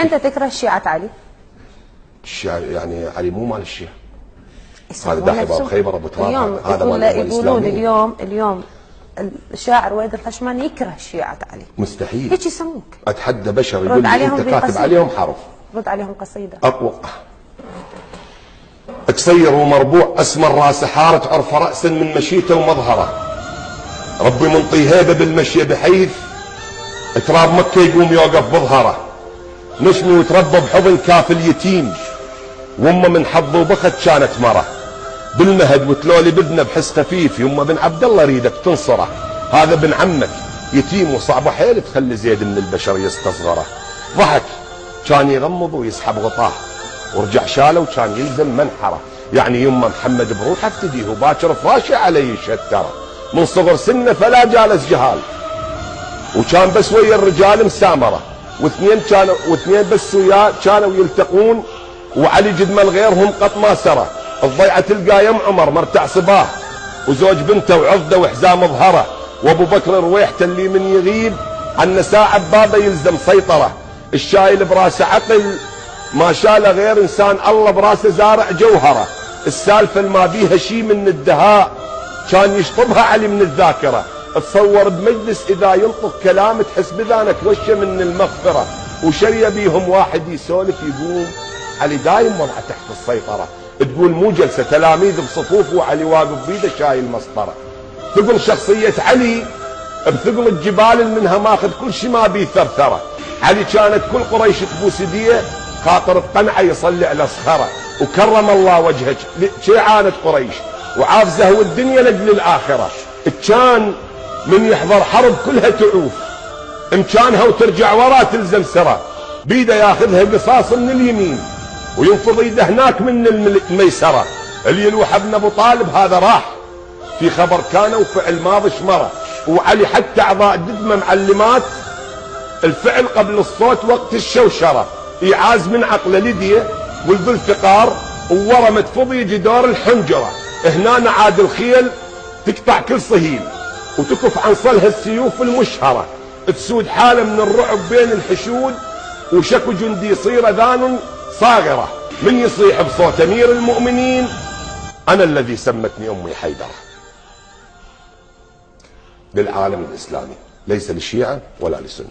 انت تكره شيعة علي؟ الشيعة يعني علي مو مال الشيعة، هذا داحي باب خيبر ابو تراب، هذا مال يقولون اليوم الشاعر وليد الخشماني يكره شيعة علي. مستحيل، هيك يسموك. اتحدى بشر يقول لي انت كاتب عليهم حرف. رد عليهم قصيدة. اقوى قصير ومربوع اسمر راسه حار تعرف راسا من مشيته ومظهره، ربي منطي هيبه بالمشيه بحيث تراب مكه يقوم يوقف بظهره، نشمي وتربى بحضن كافل يتيم، وامه من حظ وبخت كانت مره بالمهد وتلولي بذنه بحس خفيف، يمه بن عبد الله ريدك تنصره، هذا ابن عمك يتيم وصعبه حيل تخلي زيد من البشر يستصغره. ضحك كان يغمض ويسحب غطاه، ورجع شاله وكان يلزم منحره، يعني يمه محمد بروحه افتديه وباكر فراشي عليه يشتره، من صغر سنه فلا جالس جهال، وكان بس ويا الرجال مسامره، واثنين بس وياه كانوا يلتقون، وعلي جد من غيرهم قط ما سرى، الضيعه تلقى يم عمر مرتع صباه، وزوج بنته وعضده وحزام ظهره، وابو بكر رويحته اللي من يغيب عن ساعه بابه يلزم سيطره، الشايل براسه عقل ما شاله غير انسان، الله براسه زارع جوهره، السالفه ما بيها شي من الدهاء كان يشطبها علي من الذاكره، تصور بمجلس اذا ينطق كلام تحس بذانك وشه من المغفره، وشريه بيهم واحد يسولف يقوم علي دايم وضعه تحت السيطره، تقول مو جلسه تلاميذ بصفوف وعلي واقف بيده شايل مسطره، ثقل شخصيه علي بثقل الجبال منها ماخذ كل شيء ما بيه ثرثره، علي كانت كل قريش تبوس يديه خاطر بقنعه يصلي على صخره، وكرم الله وجهك شي عانت قريش وعاف زهو الدنيا لاجل الاخره، كان من يحضر حرب كلها تعوف امكانها وترجع ورا تلزم سرى، بيده ياخذها قصاص من اليمين وينفض ايده هناك من الميسره، اللي يلوح ابن ابو طالب هذا راح في خبر كان وفعل ماضي شمره، وعلي حتى اعضاء ددمه معلمات الفعل قبل الصوت وقت الشوشره، ايعاز من عقله لديه والذوالفقار وورا متفض يجي دور الحنجره، هنا عاد الخيل تقطع كل صهيل وتكف عن صلها السيوف المشهره، تسود حاله من الرعب بين الحشود، وشكو جندي يصير اذان صاغره، من يصيح بصوت امير المؤمنين انا الذي سمتني امي حيدر. للعالم الاسلامي ليس للشيعه ولا للسنه.